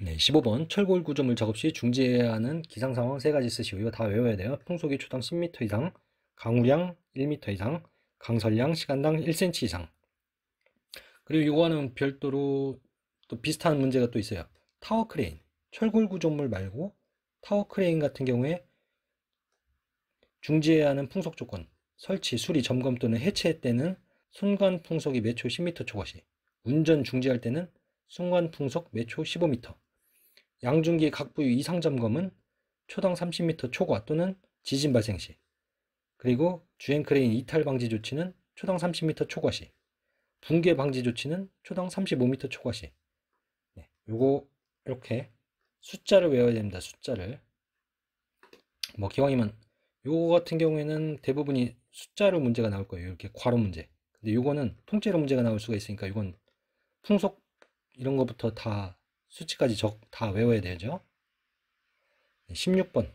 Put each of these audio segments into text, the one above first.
네, 15번 철골 구조물 작업 시 중지해야 하는 기상 상황 3가지 쓰시오. 이거 다 외워야 돼요. 풍속이 초당 10m 이상, 강우량 1m 이상, 강설량 시간당 1cm 이상. 그리고 이거는 별도로 또 비슷한 문제가 또 있어요. 타워 크레인, 철골 구조물 말고 타워 크레인 같은 경우에 중지해야 하는 풍속 조건, 설치, 수리, 점검 또는 해체 때는 순간 풍속이 매초 10m 초과시, 운전 중지할 때는 순간 풍속 매초 15m, 양중기 각 부위 이상 점검은 초당 30m 초과 또는 지진 발생 시, 그리고 주행 크레인 이탈 방지 조치는 초당 30m 초과 시, 붕괴 방지 조치는 초당 35m 초과 시. 네, 요거 이렇게 숫자를 외워야 됩니다. 숫자를. 뭐 기왕이면 요거 같은 경우에는 대부분이 숫자로 문제가 나올 거예요. 이렇게 괄호 문제. 근데 요거는 통째로 문제가 나올 수가 있으니까 이건 풍속 이런 것부터 다 수치까지 다 외워야 되죠. 16번.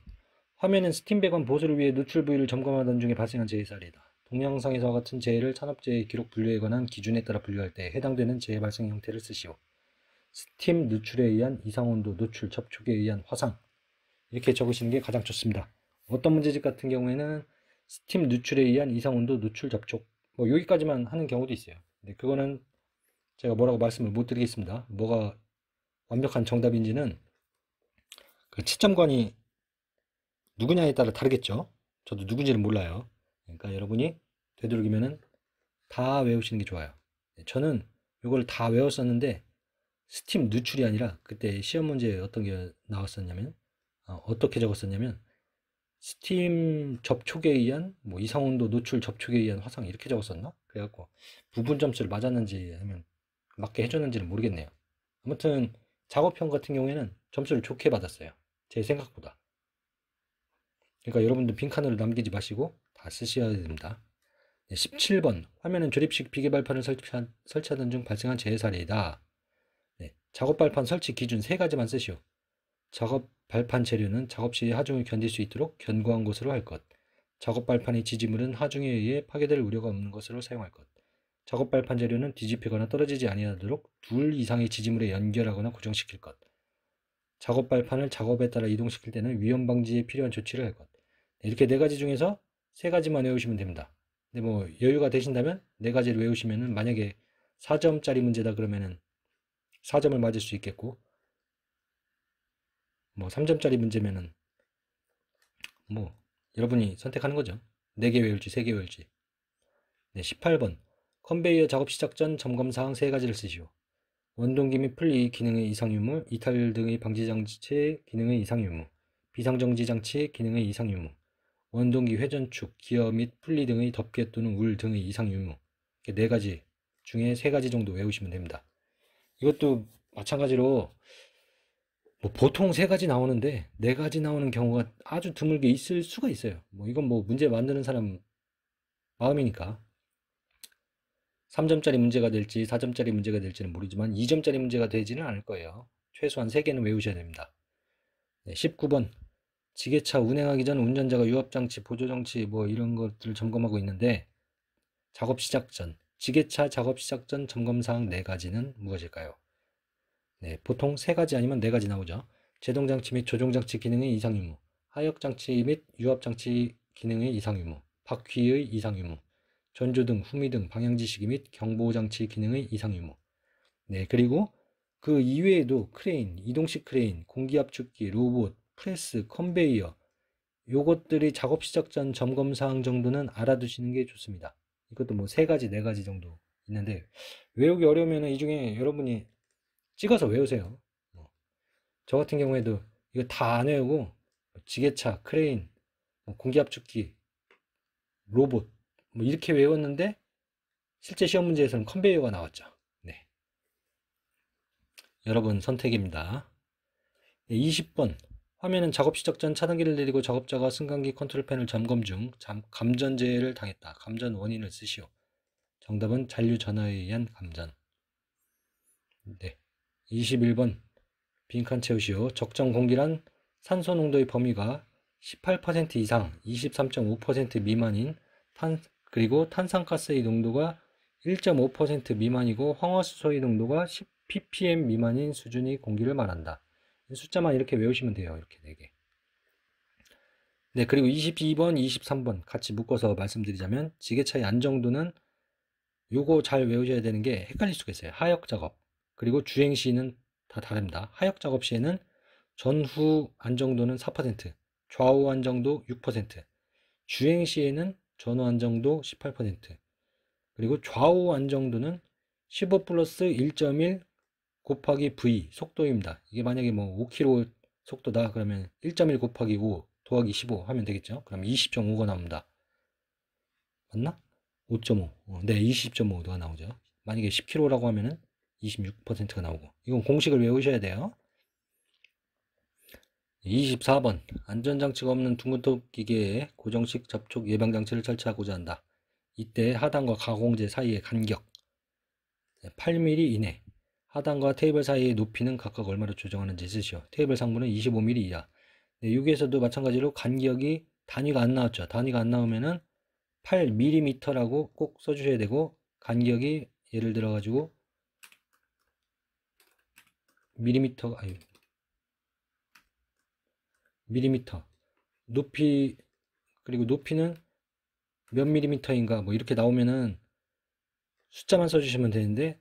화면은 스팀 배관 보수를 위해 누출 부위를 점검하던 중에 발생한 재해 사례다. 동영상에서와 같은 재해를 산업재해 기록 분류에 관한 기준에 따라 분류할 때 해당되는 재해 발생 형태를 쓰시오. 스팀 누출에 의한 이상온도 노출 접촉에 의한 화상. 이렇게 적으시는 게 가장 좋습니다. 어떤 문제집 같은 경우에는 스팀 누출에 의한 이상온도 노출 접촉 뭐 여기까지만 하는 경우도 있어요. 근데 그거는 제가 뭐라고 말씀을 못 드리겠습니다. 뭐가 완벽한 정답인지는 그 채점관이 누구냐에 따라 다르겠죠. 저도 누군지는 몰라요. 그러니까 여러분이 되도록이면은 다 외우시는 게 좋아요. 저는 이걸 다 외웠었는데 스팀 누출이 아니라 그때 시험 문제에 어떤 게 나왔었냐면 어떻게 적었었냐면 스팀 접촉에 의한 뭐 이상온도 노출 접촉에 의한 화상 이렇게 적었었나? 그래갖고 부분 점수를 맞았는지 아니면 맞게 해줬는지는 모르겠네요. 아무튼 작업형 같은 경우에는 점수를 좋게 받았어요. 제 생각보다. 그러니까 여러분들 빈칸으로 남기지 마시고 다 쓰셔야 됩니다. 17번 화면은 조립식 비계 발판을 설치하던 중 발생한 재해 사례이다. 네, 작업 발판 설치 기준 3가지만 쓰시오. 작업 발판 재료는 작업 시 하중을 견딜 수 있도록 견고한 것으로 할 것. 작업 발판의 지지물은 하중에 의해 파괴될 우려가 없는 것으로 사용할 것. 작업 발판 재료는 뒤집히거나 떨어지지 아니하도록 둘 이상의 지지물에 연결하거나 고정시킬 것. 작업 발판을 작업에 따라 이동시킬 때는 위험 방지에 필요한 조치를 할 것. 이렇게 4가지 중에서 3가지만 외우시면 됩니다. 근데 뭐 여유가 되신다면 4가지를 외우시면은 만약에 4점짜리 문제다 그러면은 4점을 맞을 수 있겠고 뭐 3점짜리 문제면은 뭐 여러분이 선택하는 거죠. 4개 외울지 3개 외울지. 네, 18번 컨베이어 작업 시작 전 점검사항 3가지를 쓰시오. 원동기 및 풀리 기능의 이상 유무, 이탈 등의 방지 장치 기능의 이상 유무, 비상정지 장치 기능의 이상 유무, 원동기 회전축, 기어 및 풀리 등의 덮개 또는 울 등의 이상 유무. 이렇게 4가지 중에 3가지 정도 외우시면 됩니다. 이것도 마찬가지로 뭐 보통 3가지 나오는데 4가지 나오는 경우가 아주 드물게 있을 수가 있어요. 뭐 이건 뭐 문제 만드는 사람 마음이니까 3점짜리 문제가 될지 4점짜리 문제가 될지는 모르지만 2점짜리 문제가 되지는 않을 거예요. 최소한 3개는 외우셔야 됩니다. 네, 19번 지게차 운행하기 전 운전자가 유압장치, 보조장치 뭐 이런 것들을 점검하고 있는데 작업 시작 전, 지게차 작업 시작 전 점검사항 4가지는 무엇일까요? 네, 보통 3가지 아니면 4가지 나오죠. 제동장치 및 조종장치 기능의 이상 유무, 하역장치 및 유압장치 기능의 이상 유무, 바퀴의 이상 유무, 전조등, 후미등, 방향지시기 및 경보장치 기능의 이상 유무. 네, 그리고 그 이외에도 크레인, 이동식 크레인, 공기압축기, 로봇, 프레스, 컨베이어 요것들이 작업 시작 전 점검 사항 정도는 알아두시는 게 좋습니다. 이것도 뭐 3가지, 4가지 정도 있는데 외우기 어려우면 이 중에 여러분이 찍어서 외우세요. 저 같은 경우에도 이거 다 안 외우고 지게차, 크레인, 공기압축기, 로봇 뭐 이렇게 외웠는데 실제 시험 문제에서는 컨베이어가 나왔죠. 네. 여러분 선택입니다. 20번 화면은 작업 시작 전 차단기를 내리고 작업자가 승강기 컨트롤팬을 점검 중 감전재해를 당했다. 감전 원인을 쓰시오. 정답은 잔류 전하에 의한 감전. 네. 21번 빈칸 채우시오. 적정 공기란 산소 농도의 범위가 18% 이상 23.5% 미만인 그리고 탄산가스의 농도가 1.5% 미만이고 황화수소의 농도가 10 ppm 미만인 수준의 공기를 말한다. 숫자만 이렇게 외우시면 돼요. 이렇게 4개. 네, 그리고 22번, 23번 같이 묶어서 말씀드리자면 지게차의 안정도는 요거 잘 외우셔야 되는 게 헷갈릴 수가 있어요. 하역 작업 그리고 주행 시는 다 다릅니다. 하역 작업 시에는 전후 안정도는 4%, 좌우 안정도 6%, 주행 시에는 전후 안정도 18%, 그리고 좌우 안정도는 15 플러스 1.1 곱하기 V 속도입니다. 이게 만약에 뭐 5km 속도다 그러면 1.1 곱하기 5 더하기 15 하면 되겠죠. 그럼 20.5가 나옵니다. 맞나? 5.5. 네, 20.5가 나오죠. 만약에 10km라고 하면은 26%가 나오고. 이건 공식을 외우셔야 돼요. 24번. 안전장치가 없는 둥근톱 기계에 고정식 접촉 예방장치를 설치하고자 한다. 이때 하단과 가공재 사이의 간격 8mm 이내. 하단과 테이블 사이의 높이는 각각 얼마로 조정하는지 쓰시오. 테이블 상부는 25mm 이하. 네, 여기에서도 마찬가지로 간격이 단위가 안 나왔죠. 단위가 안 나오면은 8mm라고 꼭 써주셔야 되고, 간격이 예를 들어 가지고 밀리미터, 아니 밀리미터, 높이, 그리고 높이는 몇 밀리미터인가 뭐 이렇게 나오면은 숫자만 써주시면 되는데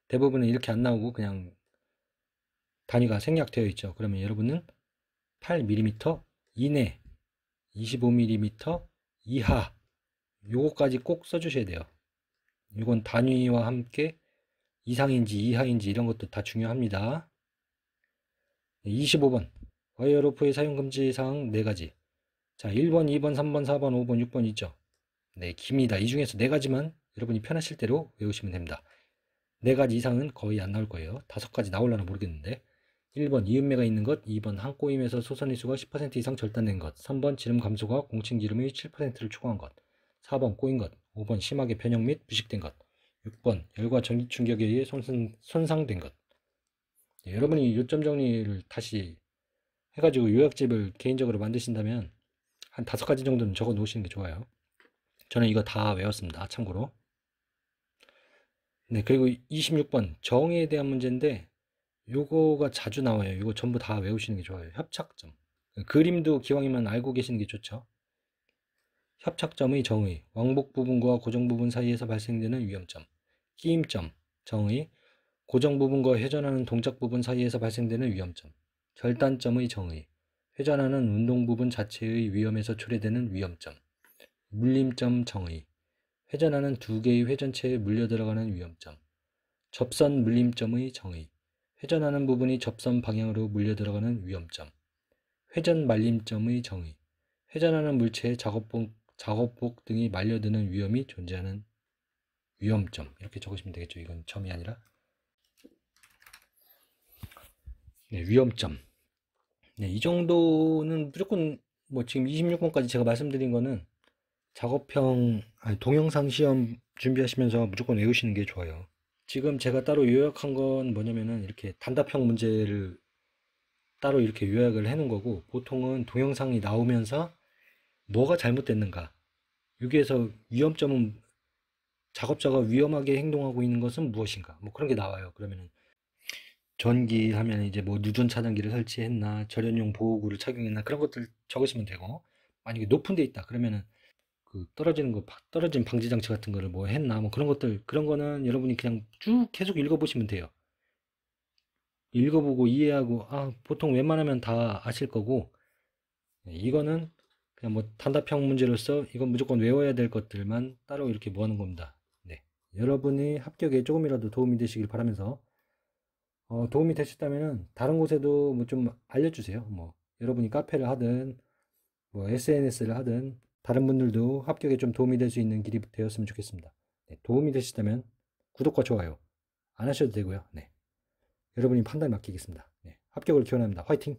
대부분은 이렇게 안 나오고 그냥 단위가 생략되어 있죠. 그러면 여러분은 8mm 이내, 25mm 이하 요거까지 꼭 써주셔야 돼요. 이건 단위와 함께 이상인지 이하인지 이런 것도 다 중요합니다. 25번 와이어로프의 사용 금지 사항 4가지. 자, 1번, 2번, 3번, 4번, 5번, 6번 있죠. 네, 깁니다. 이 중에서 4가지만 여러분이 편하실 대로 외우시면 됩니다. 4가지 이상은 거의 안 나올 거예요. 5가지 나올려나 모르겠는데. 1번 이음매가 있는 것, 2번 한 꼬임에서 소선이수가 10% 이상 절단된 것, 3번 지름 감소가 공칭 기름의 7%를 초과한 것, 4번 꼬인 것, 5번 심하게 변형 및 부식된 것, 6번 열과 전기 충격에 의해 손상된 것. 네, 여러분이 요점 정리를 다시 해가지고 요약집을 개인적으로 만드신다면 한 5가지 정도는 적어 놓으시는 게 좋아요. 저는 이거 다 외웠습니다. 참고로. 네, 그리고 26번 정의에 대한 문제인데 요거가 자주 나와요. 이거 전부 다 외우시는 게 좋아요. 협착점. 그림도 기왕이면 알고 계시는 게 좋죠. 협착점의 정의, 왕복 부분과 고정 부분 사이에서 발생되는 위험점. 끼임점, 정의, 고정 부분과 회전하는 동작 부분 사이에서 발생되는 위험점. 절단점의 정의, 회전하는 운동 부분 자체의 위험에서 초래되는 위험점. 물림점 정의, 회전하는 2개의 회전체에 물려 들어가는 위험점. 접선 물림점의 정의, 회전하는 부분이 접선 방향으로 물려 들어가는 위험점. 회전 말림점의 정의, 회전하는 물체에 작업복 등이 말려드는 위험이 존재하는 위험점. 이렇게 적으시면 되겠죠. 이건 점이 아니라. 네, 위험점. 네, 이 정도는 무조건 뭐 지금 26번까지 제가 말씀드린 거는 작업형, 동영상 시험 준비하시면서 무조건 외우시는 게 좋아요. 지금 제가 따로 요약한 건 뭐냐면은 이렇게 단답형 문제를 따로 이렇게 요약을 해 놓은 거고, 보통은 동영상이 나오면서 뭐가 잘못됐는가, 여기에서 위험점은 작업자가 위험하게 행동하고 있는 것은 무엇인가, 뭐 그런 게 나와요. 그러면은 전기 하면 이제 뭐 누전 차단기를 설치했나, 절연용 보호구를 착용했나, 그런 것들 적으시면 되고, 만약에 높은 데 있다 그러면은 그 떨어진 방지 장치 같은 거를 뭐 했나, 뭐 그런 것들, 그런 거는 여러분이 그냥 쭉 계속 읽어보시면 돼요. 읽어보고 이해하고, 보통 웬만하면 다 아실 거고, 이거는 그냥 뭐 단답형 문제로서 이건 무조건 외워야 될 것들만 따로 이렇게 모아놓은 겁니다. 네. 여러분이 합격에 조금이라도 도움이 되시길 바라면서, 도움이 되셨다면은 다른 곳에도 뭐 좀 알려주세요. 뭐 여러분이 카페를 하든 뭐 SNS를 하든 다른 분들도 합격에 좀 도움이 될 수 있는 길이 되었으면 좋겠습니다. 네, 도움이 되셨다면 구독과 좋아요 안 하셔도 되고요. 네. 여러분이 판단 맡기겠습니다. 네, 합격을 기원합니다. 화이팅!